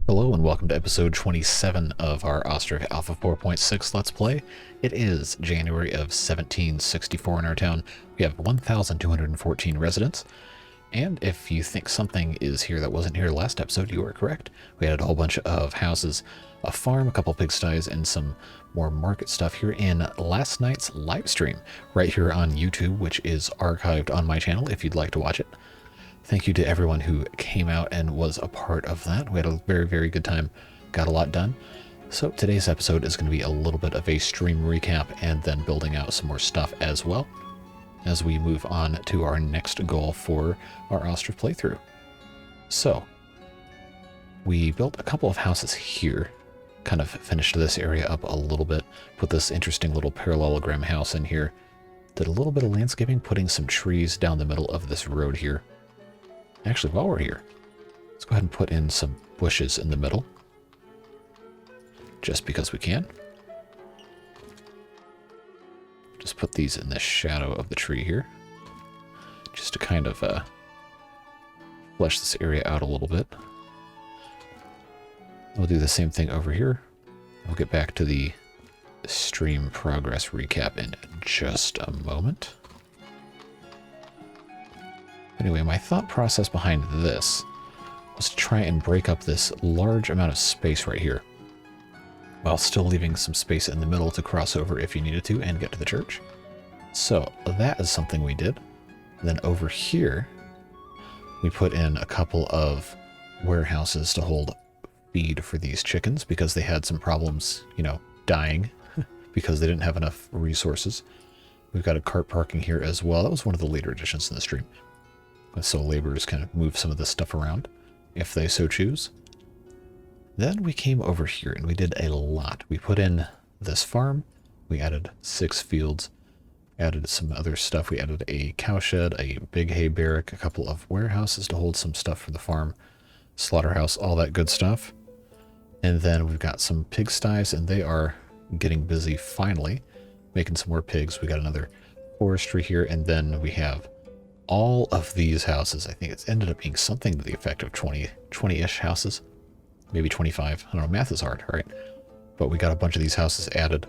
Hello and welcome to episode 27 of our Ostriv Alpha 4.6 Let's Play. It is January of 1764 in our town. We have 1,214 residents. And if you think something is here that wasn't here last episode, you are correct. We had a whole bunch of houses, a farm, a couple pigsties, and some more market stuff here in last night's live stream right here on YouTube, which is archived on my channel if you'd like to watch it. Thank you to everyone who came out and was a part of that. We had a very, very good time. Got a lot done. So today's episode is going to be a little bit of a stream recap and then building out some more stuff as well as we move on to our next goal for our Ostriv playthrough. So we built a couple of houses here, kind of finished this area up a little bit, put this interesting little parallelogram house in here, did a little bit of landscaping, putting some trees down the middle of this road here. Actually, while we're here, let's go ahead and put in some bushes in the middle, just because we can. Just put these in the shadow of the tree here, just to kind of flesh this area out a little bit. We'll do the same thing over here. We'll get back to the stream progress recap in just a moment. Anyway, my thought process behind this was to try and break up this large amount of space right here, while still leaving some space in the middle to cross over if you needed to and get to the church. So that is something we did. Then over here, we put in a couple of warehouses to hold feed for these chickens because they had some problems, dying because they didn't have enough resources. We've got a cart parking here as well. That was one of the later additions in the stream. So laborers can move some of this stuff around if they so choose. Then we came over here and we did a lot. We put in this farm. We added 6 fields, added some other stuff. We added a cowshed, a big hay barrack, a couple of warehouses to hold some stuff for the farm, slaughterhouse, all that good stuff. And then we've got some pigsties and they are getting busy finally, making some more pigs. We got another forestry here, and then we have all of these houses. I think it's ended up being something to the effect of 20-ish houses, maybe 25. I don't know, math is hard, right? But we got a bunch of these houses added,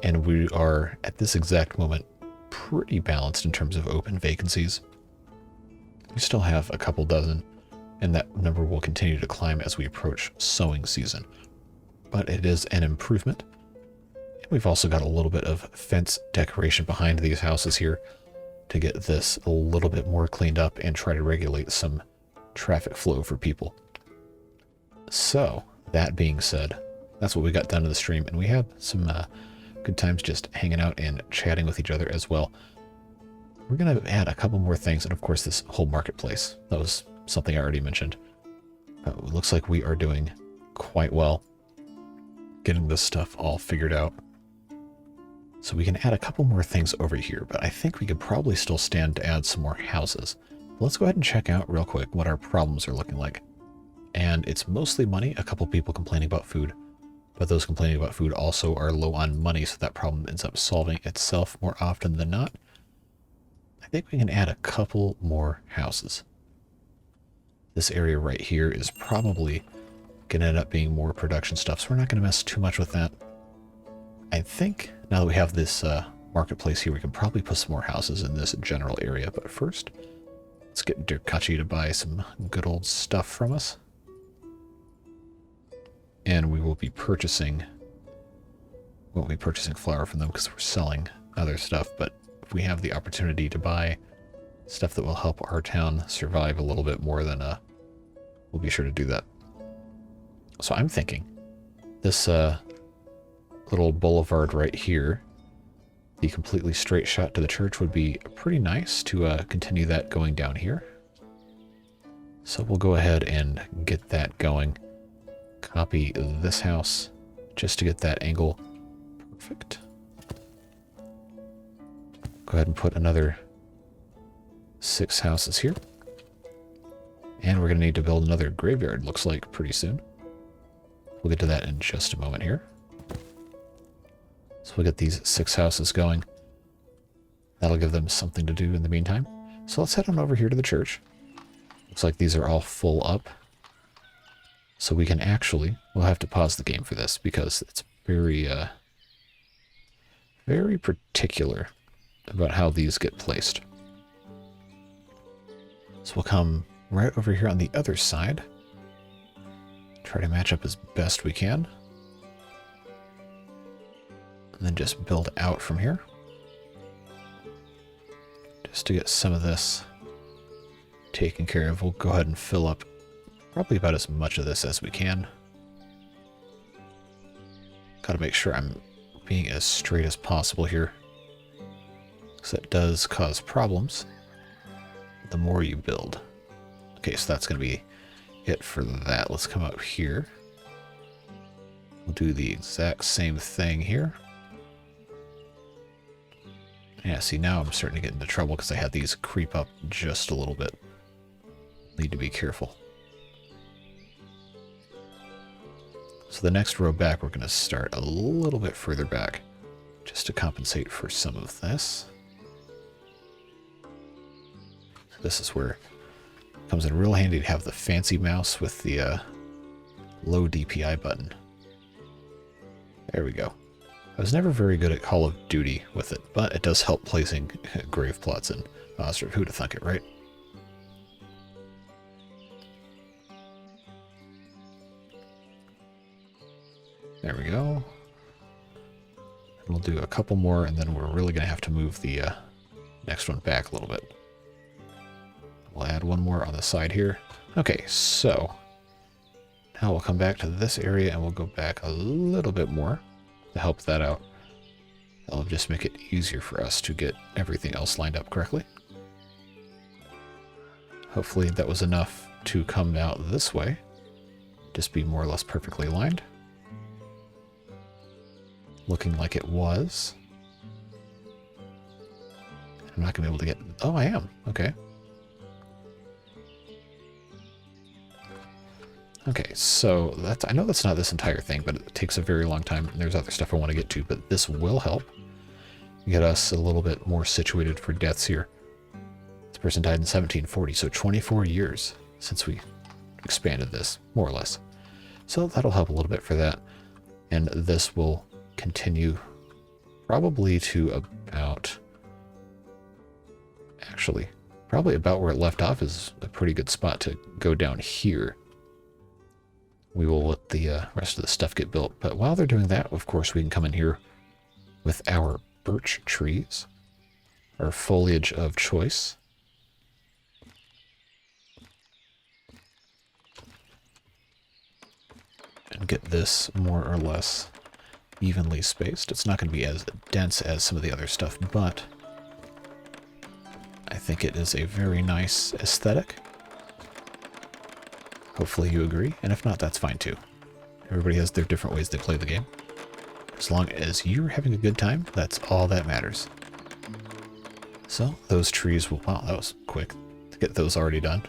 and we are, at this exact moment, pretty balanced in terms of open vacancies. We still have a couple dozen, and that number will continue to climb as we approach sowing season. But it is an improvement. And we've also got a little bit of fence decoration behind these houses here, to get this a little bit more cleaned up and try to regulate some traffic flow for people. So, that being said, that's what we got done in the stream, and we had some good times just hanging out and chatting with each other as well. We're going to add a couple more things, and of course this whole marketplace. That was something I already mentioned. It looks like we are doing quite well getting this stuff all figured out. So we can add a couple more things over here, but I think we could probably still stand to add some more houses. Let's go ahead and check out real quick what our problems are looking like. And it's mostly money, a couple people complaining about food, but those complaining about food also are low on money, so that problem ends up solving itself more often than not. I think we can add a couple more houses. This area right here is probably going to end up being more production stuff, so we're not going to mess too much with that. I think now that we have this marketplace here, we can probably put some more houses in this general area. But first, let's get Dirkachi to buy some good old stuff from us. And we will be purchasing, won't be purchasing flour from them because we're selling other stuff. But if we have the opportunity to buy stuff that will help our town survive a little bit more, then we'll be sure to do that. So I'm thinking this little boulevard right here, the completely straight shot to the church, would be pretty nice to continue that going down here. So we'll go ahead and get that going. Copy this house just to get that angle perfect. Go ahead and put another 6 houses here. And we're going to need to build another graveyard, looks like, pretty soon. We'll get to that in just a moment here. So we'll get these 6 houses going. That'll give them something to do in the meantime. So let's head on over here to the church. Looks like these are all full up. So we can actually, we'll have to pause the game for this because it's very, very particular about how these get placed. So we'll come right over here on the other side. Try to match up as best we can. And then just build out from here. Just to get some of this taken care of, we'll go ahead and fill up probably about as much of this as we can. Gotta make sure I'm being as straight as possible here, because that does cause problems the more you build. Okay, so that's going to be it for that. Let's come up here. We'll do the exact same thing here. Yeah, see, now I'm starting to get into trouble because I had these creep up just a little bit. Need to be careful. So the next row back, we're going to start a little bit further back just to compensate for some of this. So this is where it comes in real handy to have the fancy mouse with the low DPI button. There we go. I was never very good at Call of Duty with it, but it does help placing grave plots in Ostriv. Who'd have thunk it, right? There we go. And we'll do a couple more, and then we're really going to have to move the next one back a little bit. We'll add one more on the side here. Okay, so now we'll come back to this area, and we'll go back a little bit more to help that out. That'll just make it easier for us to get everything else lined up correctly. Hopefully that was enough to come out this way. Just be more or less perfectly aligned. Looking like it was. I'm not going to be able to get... Oh, I am. Okay. Okay, so that's... I know that's not this entire thing, but it takes a very long time, and there's other stuff I want to get to, but this will help get us a little bit more situated for deaths here. This person died in 1740, so 24 years since we expanded this, more or less. So that'll help a little bit for that. And this will continue probably to about... Actually, probably about where it left off is a pretty good spot to go down here. We will let the rest of the stuff get built. But while they're doing that, of course, we can come in here with our birch trees, our foliage of choice. And get this more or less evenly spaced. It's not going to be as dense as some of the other stuff, but I think it is a very nice aesthetic. Hopefully you agree, and if not, that's fine too. Everybody has their different ways they play the game. As long as you're having a good time, that's all that matters. So, those trees will... Wow, that was quick to get those already done.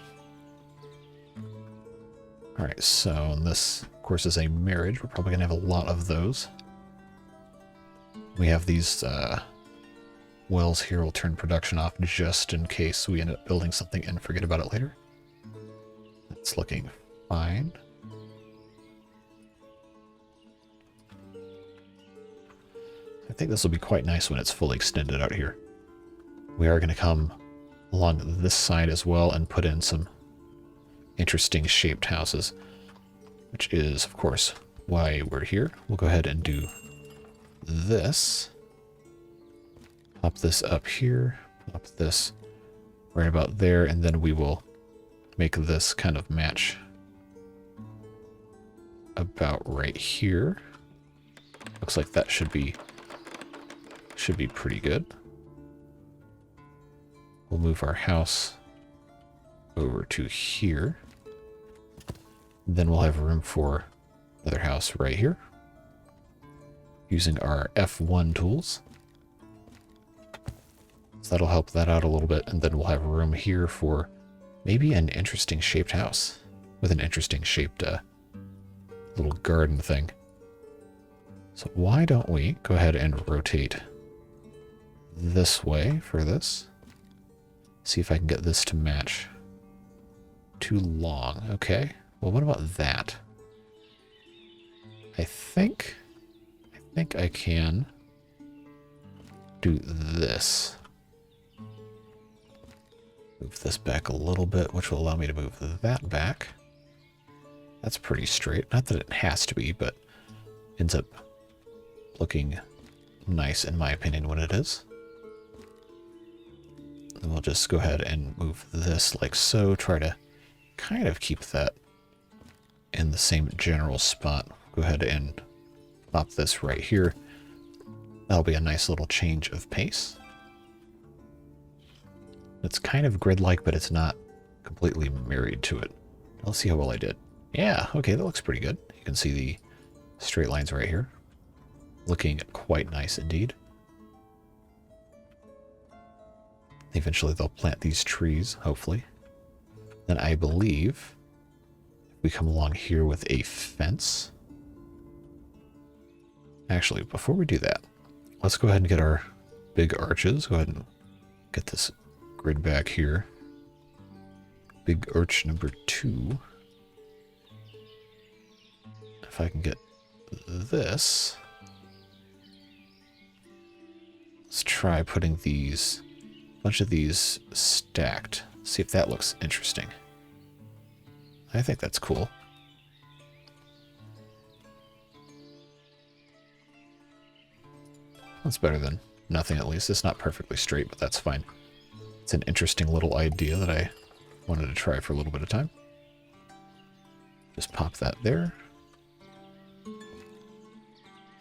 Alright, so this, of course, is a marriage. We're probably going to have a lot of those. We have these wells here. We'll turn production off just in case we end up building something and forget about it later. It's looking fine. I think this will be quite nice when it's fully extended out here. We are going to come along this side as well and put in some interesting shaped houses, which is, of course, why we're here. We'll go ahead and do this. Pop this up here, pop this right about there, and then we will make this kind of match about right here. Looks like that should be pretty good. We'll move our house over to here. Then we'll have room for another house right here, using our F1 tools. So that'll help that out a little bit, and then we'll have room here for maybe an interesting shaped house with an interesting shaped little garden thing. So why don't we go ahead and rotate this way for this? See if I can get this to match. Too long. Okay. Well, what about that? I think I can do this. Move this back a little bit, which will allow me to move that back. That's pretty straight. Not that it has to be, but ends up looking nice in my opinion when it is. And we'll just go ahead and move this like so. Try to kind of keep that in the same general spot. Go ahead and pop this right here. That'll be a nice little change of pace. It's kind of grid-like, but it's not completely married to it. Let's see how well I did. Yeah, okay, that looks pretty good. You can see the straight lines right here. Looking quite nice indeed. Eventually they'll plant these trees, hopefully. Then I believe we come along here with a fence. Actually, before we do that, let's go ahead and get our big arches. Go ahead and get this grid back here. Big arch number 2. If I can get this. Let's try putting these, a bunch of these stacked. See if that looks interesting. I think that's cool. That's better than nothing, at least. It's not perfectly straight, but that's fine. It's an interesting little idea that I wanted to try for a little bit of time. Just pop that there.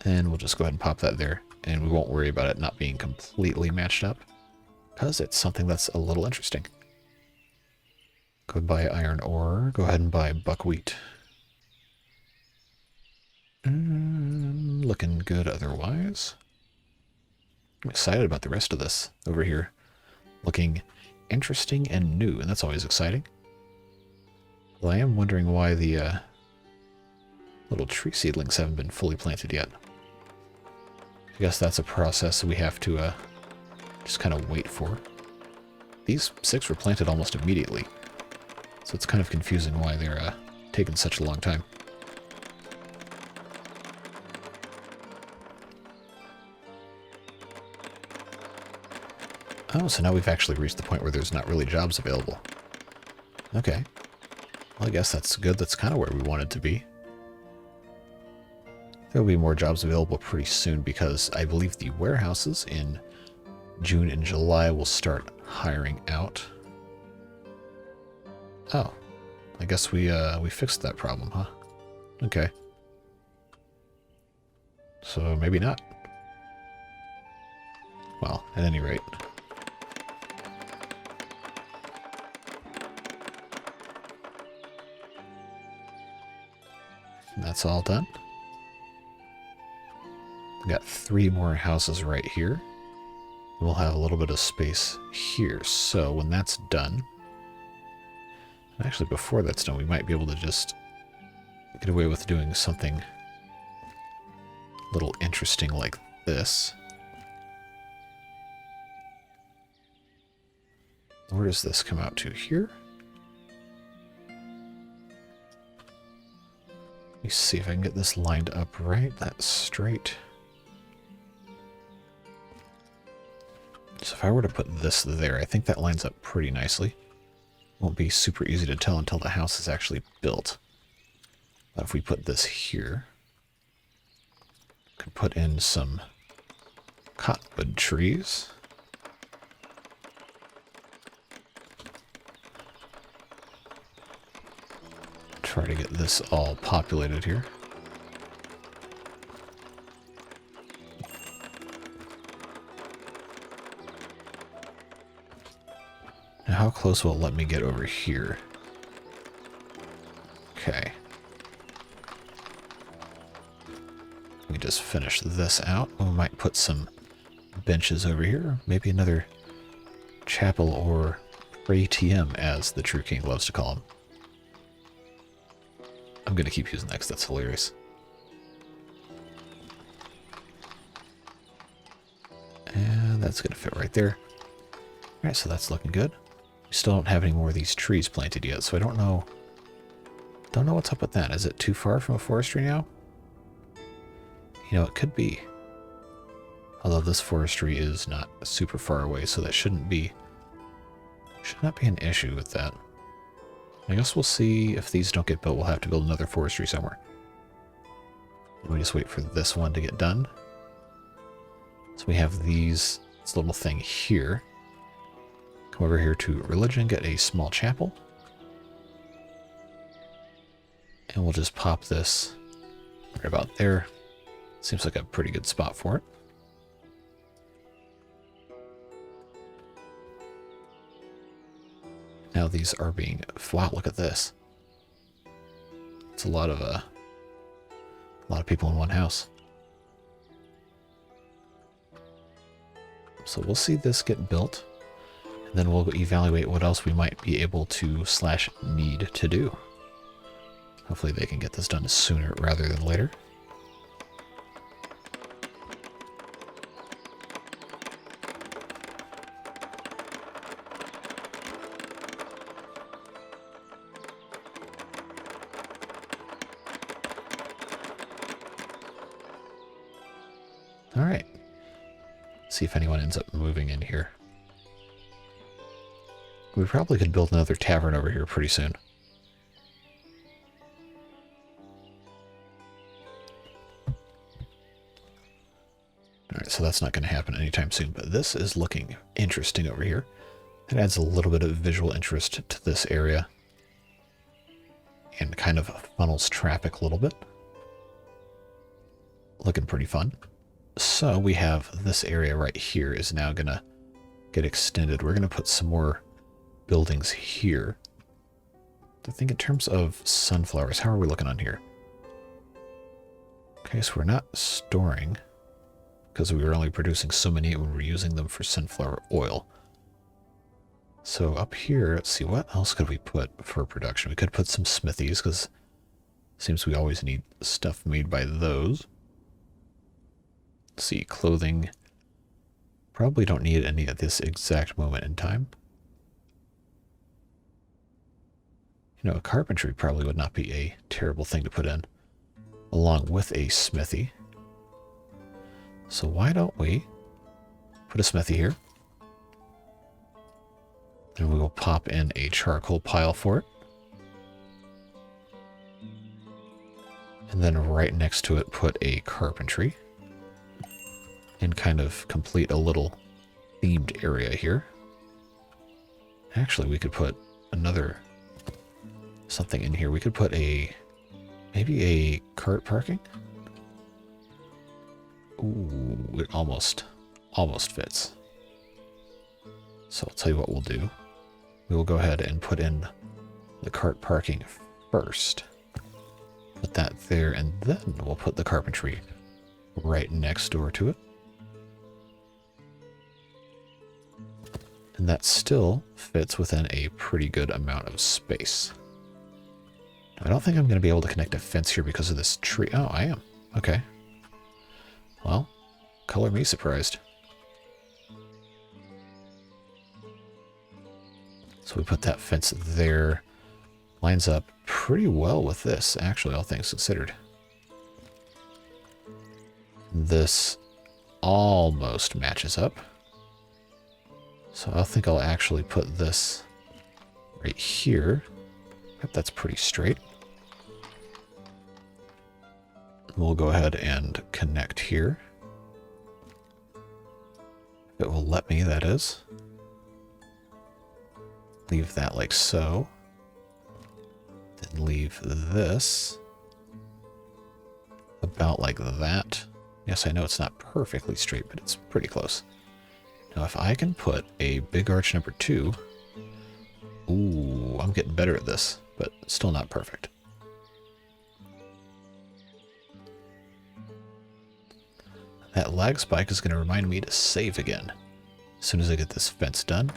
And we'll just go ahead and pop that there. And we won't worry about it not being completely matched up, because it's something that's a little interesting. Go buy iron ore. Go ahead and buy buckwheat. Looking good otherwise. I'm excited about the rest of this over here. Looking interesting and new, and that's always exciting. Well, I am wondering why the little tree seedlings haven't been fully planted yet. I guess that's a process we have to just kind of wait for. These 6 were planted almost immediately, so it's kind of confusing why they're taking such a long time. Oh, so now we've actually reached the point where there's not really jobs available. Okay. Well, I guess that's good. That's kind of where we wanted to be. There will be more jobs available pretty soon because I believe the warehouses in June and July will start hiring out. Oh, I guess we fixed that problem, huh? Okay. So maybe not. Well, at any rate. And that's all done. We got 3 more houses right here. We'll have a little bit of space here. So when that's done, actually before that's done, we might be able to just get away with doing something a little interesting like this. Where does this come out to? Here? Let me see if I can get this lined up right. That's straight. So if I were to put this there, I think that lines up pretty nicely. Won't be super easy to tell until the house is actually built. But if we put this here, could put in some cottonwood trees. Try to get this all populated here. Now, how close will it let me get over here? Okay. We just finish this out. We might put some benches over here. Maybe another chapel or ATM, as the True King loves to call them. I'm going to keep using that because that's hilarious. And that's going to fit right there. Alright, so that's looking good. We still don't have any more of these trees planted yet, so I don't know what's up with that. Is it too far from a forestry now? You know, it could be. Although this forestry is not super far away, so that should not be an issue with that. I guess we'll see if these don't get built. We'll have to build another forestry somewhere. And we just wait for this one to get done. So we have this little thing here. Come over here to religion, get a small chapel. And we'll just pop this right about there. Seems like a pretty good spot for it. Now these are being... Wow, look at this. It's a lot of people in one house. So we'll see this get built, and then we'll evaluate what else we might be able to / need to do. Hopefully they can get this done sooner rather than later. All right. See if anyone ends up moving in here. We probably could build another tavern over here pretty soon. Alright, so that's not going to happen anytime soon, but this is looking interesting over here. It adds a little bit of visual interest to this area and kind of funnels traffic a little bit. Looking pretty fun. So we have this area right here is now going to get extended. We're going to put some more buildings here. I think in terms of sunflowers, how are we looking on here? Okay, so we're not storing because we were only producing so many when we were using them for sunflower oil. So up here, let's see, what else could we put for production? We could put some smithies because it seems we always need stuff made by those. Let's see, clothing. Probably don't need any at this exact moment in time. You know, carpentry probably would not be a terrible thing to put in, along with a smithy. So why don't we put a smithy here? And we will pop in a charcoal pile for it. And then right next to it, put a carpentry. And kind of complete a little themed area here. Actually, we could put another something in here. We could put maybe a cart parking. Ooh, it almost fits. So I'll tell you what we'll do. We will go ahead and put in the cart parking first. Put that there, and then we'll put the carpentry right next door to it. And that still fits within a pretty good amount of space. I don't think I'm going to be able to connect a fence here because of this tree. Oh, I am. Okay. Well, color me surprised. So we put that fence there. Lines up pretty well with this, actually, all things considered. This almost matches up. So I think I'll actually put this right here. Yep, that's pretty straight. We'll go ahead and connect here. If it will let me, that is. Leave that like so. Then leave this about like that. Yes, I know it's not perfectly straight, but it's pretty close. Now, if I can put a big arch number 2... Ooh, I'm getting better at this, but still not perfect. That lag spike is going to remind me to save again as soon as I get this fence done.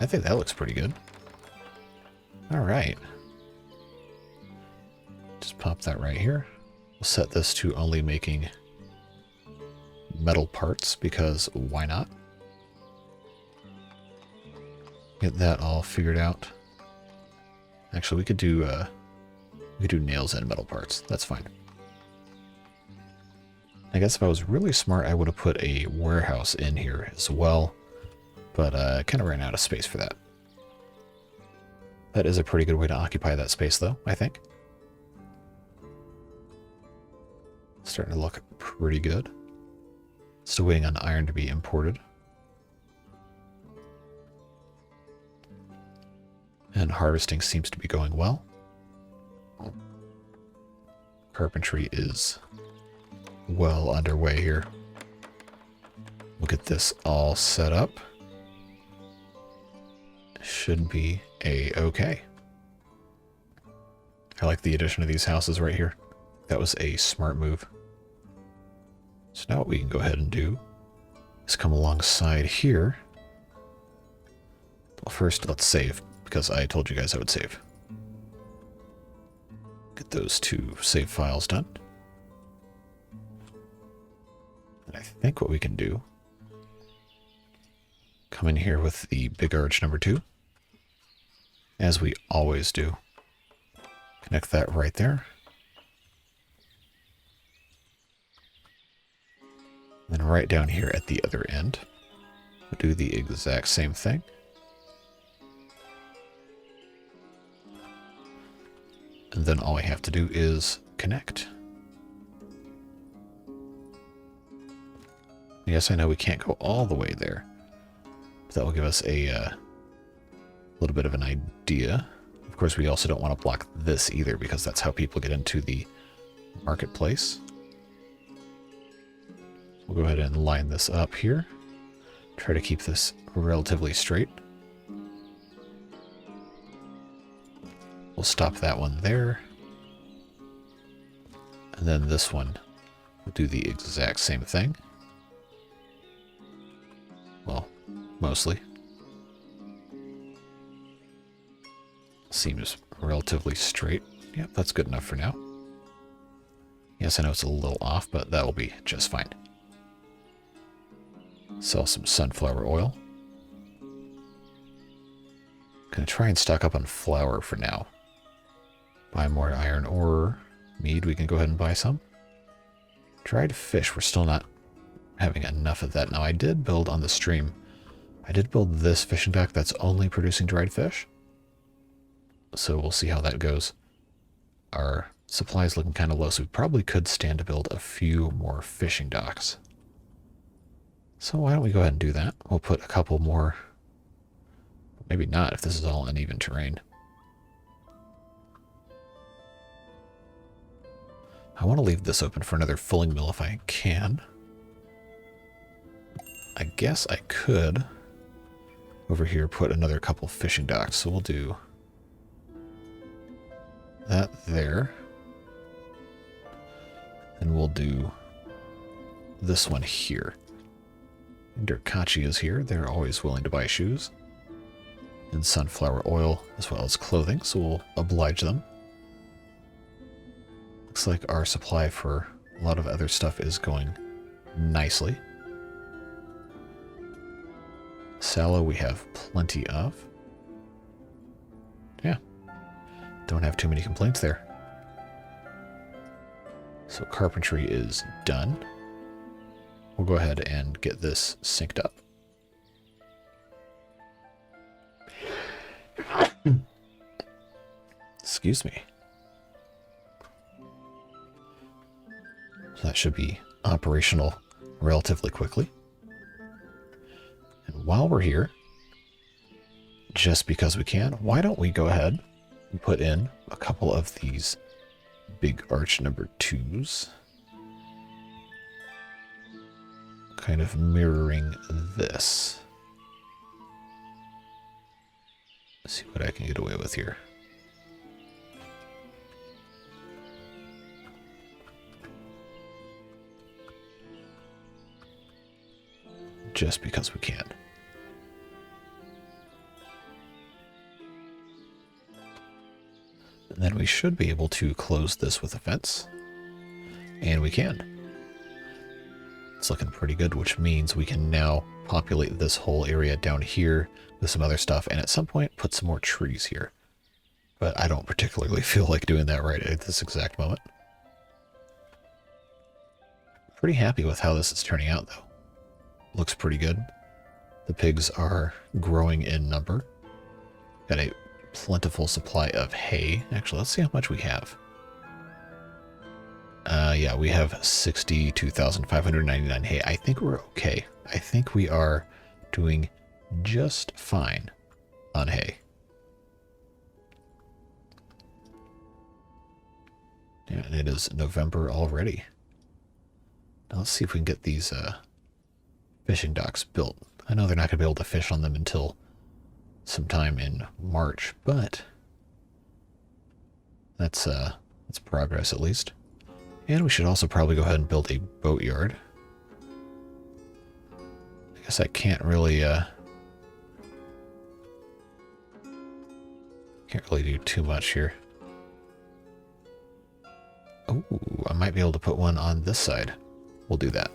I think that looks pretty good. All right. Just pop that right here. We'll set this to only making metal parts because why not? Get that all figured out. Actually, we could do We could do nails and metal parts. That's fine. I guess if I was really smart, I would have put a warehouse in here as well. But I kind of ran out of space for that. That is a pretty good way to occupy that space, though, I think. Starting to look pretty good. Still waiting on iron to be imported. And harvesting seems to be going well. Carpentry is well underway here. We'll get this all set up. Should be a-okay. I like the addition of these houses right here. That was a smart move. So now what we can go ahead and do is come alongside here. Well, first let's save, because I told you guys I would save. Get those 2 save files done. And I think what we can do, come in here with the big arch number 2, as we always do. Connect that right there. Then right down here at the other end, we'll do the exact same thing. And then all we have to do is connect. Yes, I know we can't go all the way there. But that will give us a little bit of an idea. Of course, we also don't want to block this either, because that's how people get into the marketplace. We'll go ahead and line this up here. Try to keep this relatively straight. We'll stop that one there. And then this one, we'll do the exact same thing. Well, mostly. Seems relatively straight. Yep, that's good enough for now. Yes, I know it's a little off, but that will be just fine. Sell some sunflower oil. Gonna try and stock up on flour for now. Buy more iron ore. Mead, we can go ahead and buy some. Dried fish, we're still not having enough of that. Now, I did build on the stream. I did build this fishing dock that's only producing dried fish. So we'll see how that goes. Our supply is looking kind of low, so we probably could stand to build a few more fishing docks. So why don't we go ahead and do that? We'll put a couple more. Maybe not if this is all uneven terrain. I want to leave this open for another fulling mill if I can. I guess I could over here put another couple fishing docks. So we'll do that there. And we'll do this one here. Derkachi is here. They're always willing to buy shoes. And sunflower oil as well as clothing, so we'll oblige them. Looks like our supply for a lot of other stuff is going nicely. Sallow we have plenty of. Yeah. Don't have too many complaints there. So carpentry is done. We'll go ahead and get this synced up. Excuse me. So that should be operational relatively quickly. And while we're here, just because we can, why don't we go ahead and put in a couple of these big arch number 2s. Kind of mirroring this. Let's see what I can get away with here. Just because we can. And then we should be able to close this with a fence. And we can. It's looking pretty good, which means we can now populate this whole area down here with some other stuff, and at some point put some more trees here. but I don't particularly feel like doing that right at this exact moment. Pretty happy with how this is turning out, though. Looks pretty good. The pigs are growing in number. Got a plentiful supply of hay. Actually, let's see how much we have. Yeah, we have 62,599 hay. I think we're okay. I think we are doing just fine on hay. Yeah, and it is November already. Now let's see if we can get these fishing docks built. I know they're not going to be able to fish on them until sometime in March, but that's progress at least. And we should also probably go ahead and build a boatyard. I guess I can't really do too much here. Oh, I might be able to put one on this side. We'll do that.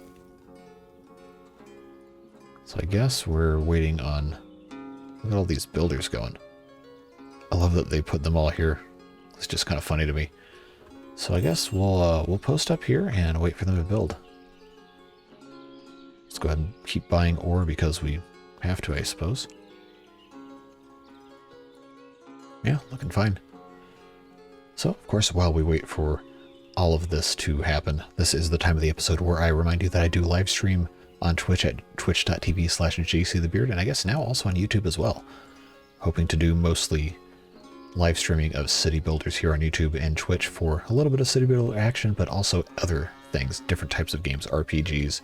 So I guess we're waiting on... Look at all these builders going. I love that they put them all here. It's just kind of funny to me. So I guess we'll post up here and wait for them to build. Let's go ahead and keep buying ore because we have to, I suppose. Yeah, looking fine. So, of course, while we wait for all of this to happen, this is the time of the episode where I remind you that I do live stream on Twitch at twitch.tv/JCTheBeard, and I guess now also on YouTube as well. Hoping to do mostly live streaming of city builders here on YouTube and Twitch for a little bit of city builder action, but also other things, different types of games, RPGs,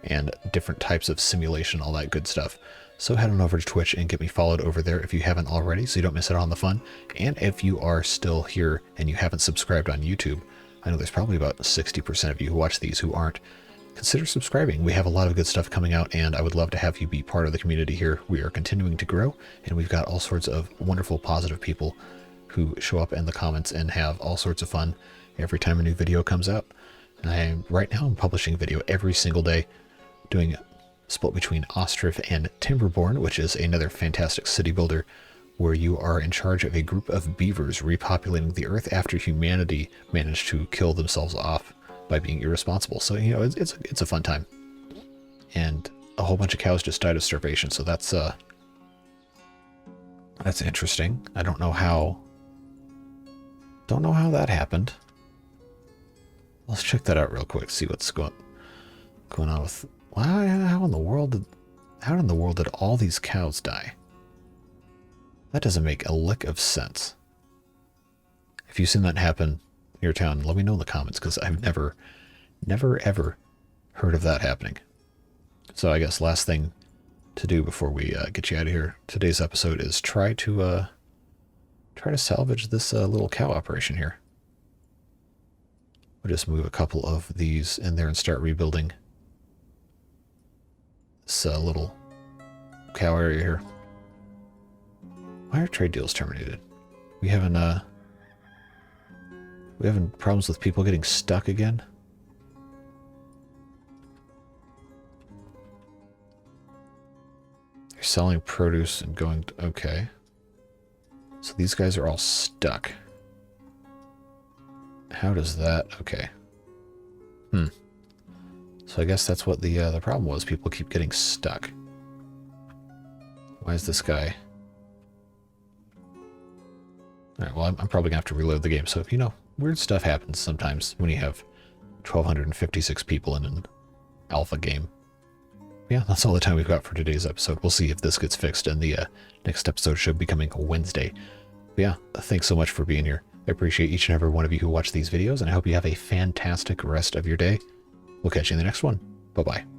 and different types of simulation, all that good stuff. So head on over to Twitch and get me followed over there if you haven't already, so you don't miss out on the fun. And if you are still here and you haven't subscribed on YouTube, I know there's probably about 60% of you who watch these who aren't. Consider subscribing. We have a lot of good stuff coming out, and I would love to have you be part of the community here. We are continuing to grow, and we've got all sorts of wonderful, positive people who show up in the comments and have all sorts of fun every time a new video comes out. And right now I'm publishing a video every single day, doing a split between Ostriv and Timberborn, which is another fantastic city builder where you are in charge of a group of beavers repopulating the earth after humanity managed to kill themselves off by being irresponsible. So, you know, it's a fun time. And a whole bunch of cows just died of starvation, so that's interesting. I don't know how that happened. Let's check that out real quick, see what's going on with... How in the world did all these cows die? That doesn't make a lick of sense. If you've seen that happen in your town, let me know in the comments, because I've never ever heard of that happening. So I guess last thing to do before we get you out of here, today's episode is try to salvage this little cow operation here. We'll just move a couple of these in there and start rebuilding this little cow area here. Why are trade deals terminated? We having problems with people getting stuck again? They're selling produce and going to, okay. So these guys are all stuck. How does that, okay. So I guess that's what the problem was. People keep getting stuck. Why is this guy... Alright, well, I'm probably going to have to reload the game. So, if you know, weird stuff happens sometimes when you have 1,256 people in an alpha game. Yeah, that's all the time we've got for today's episode. We'll see if this gets fixed, and the next episode should be coming Wednesday. But yeah, thanks so much for being here. I appreciate each and every one of you who watch these videos, and I hope you have a fantastic rest of your day. We'll catch you in the next one. Bye-bye.